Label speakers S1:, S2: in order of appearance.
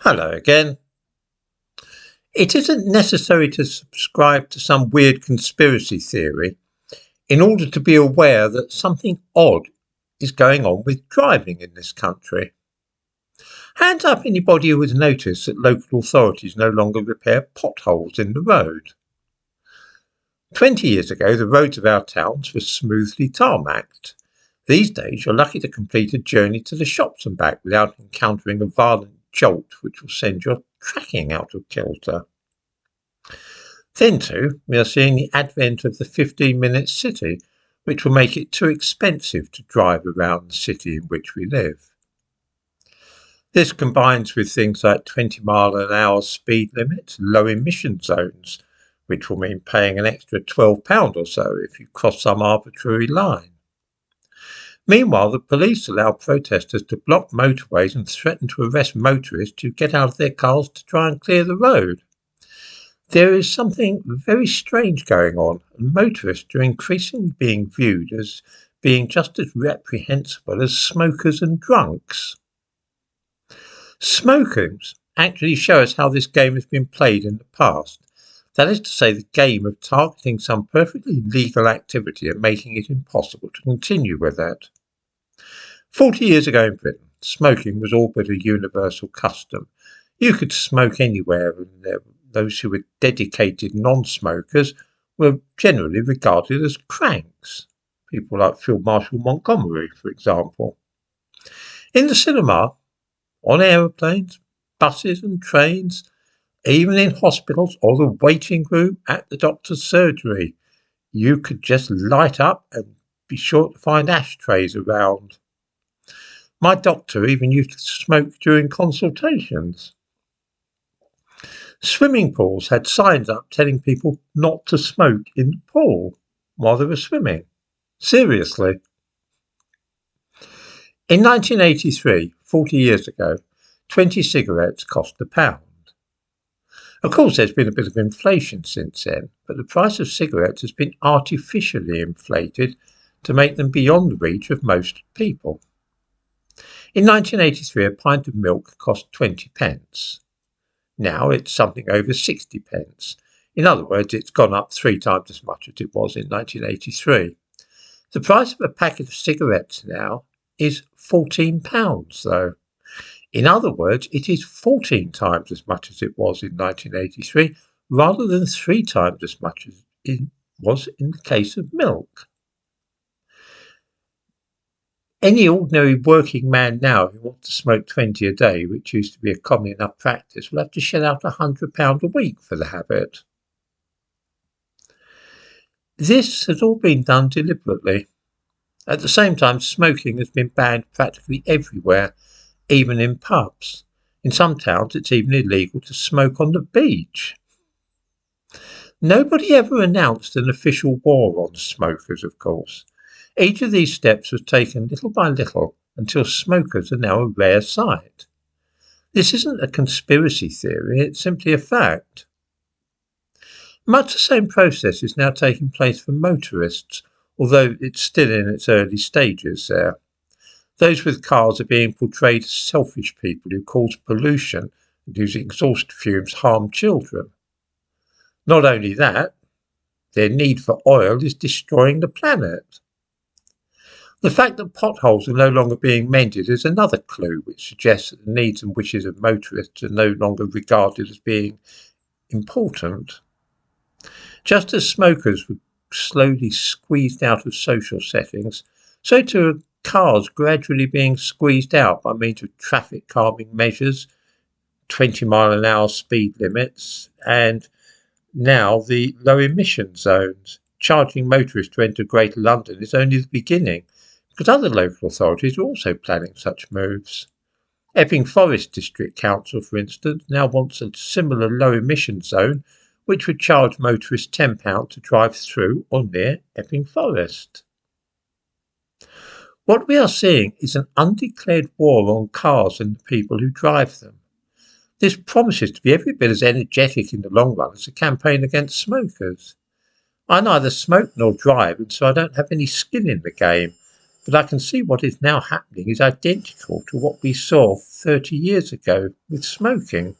S1: Hello again. It isn't necessary to subscribe to some weird conspiracy theory in order to be aware that something odd is going on with driving in this country. Hands up anybody who has noticed that local authorities no longer repair potholes in the road. 20 years ago, the roads of our towns were smoothly tarmacked. These days, you're lucky to complete a journey to the shops and back without encountering a violent jolt which will send your tracking out of kilter. Then too, we are seeing the advent of the 15-minute city, which will make it too expensive to drive around the city in which we live. This combines with things like 20-mile-an-hour speed limits, low emission zones, which will mean paying an extra £12 or so if you cross some arbitrary line. Meanwhile, the police allow protesters to block motorways and threaten to arrest motorists who get out of their cars to try and clear the road. There is something very strange going on, and motorists are increasingly being viewed as being just as reprehensible as smokers and drunks. Smokers actually show us how this game has been played in the past. That is to say, the game of targeting some perfectly legal activity and making it impossible to continue with it. 40 years ago in Britain, smoking was all but a universal custom. You could smoke anywhere, and those who were dedicated non-smokers were generally regarded as cranks. People like Field Marshal Montgomery, for example. In the cinema, on aeroplanes, buses and trains, even in hospitals or the waiting room at the doctor's surgery, you could just light up and be sure to find ashtrays around. My doctor even used to smoke during consultations. Swimming pools had signs up telling people not to smoke in the pool while they were swimming. Seriously. In 1983, 40 years ago, 20 cigarettes cost £1. Of course, there's been a bit of inflation since then, but the price of cigarettes has been artificially inflated to make them beyond the reach of most people. In 1983, a pint of milk cost 20 pence. Now it's something over 60 pence. In other words, it's gone up 3 times as much as it was in 1983. The price of a packet of cigarettes now is £14, though. In other words, it is 14 times as much as it was in 1983, rather than 3 times as much as it was in the case of milk. Any ordinary working man now who wants to smoke 20 a day, which used to be a common enough practice, will have to shell out £100 a week for the habit. This has all been done deliberately. At the same time, smoking has been banned practically everywhere, even in pubs. In some towns, it's even illegal to smoke on the beach. Nobody ever announced an official war on smokers, of course. Each of these steps was taken little by little until smokers are now a rare sight. This isn't a conspiracy theory, it's simply a fact. Much the same process is now taking place for motorists, although it's still in its early stages there. Those with cars are being portrayed as selfish people who cause pollution and whose exhaust fumes harm children. Not only that, their need for oil is destroying the planet. The fact that potholes are no longer being mended is another clue which suggests that the needs and wishes of motorists are no longer regarded as being important. Just as smokers were slowly squeezed out of social settings, so too are cars gradually being squeezed out by means of traffic calming measures, 20-mile-an-hour speed limits, and now the low emission zones. Charging motorists to enter Greater London is only the beginning, because other local authorities are also planning such moves. Epping Forest District Council, for instance, now wants a similar low emission zone which would charge motorists £10 to drive through or near Epping Forest. What we are seeing is an undeclared war on cars and the people who drive them. This promises to be every bit as energetic in the long run as a campaign against smokers. I neither smoke nor drive, and so I don't have any skin in the game, but I can see what is now happening is identical to what we saw 30 years ago with smoking.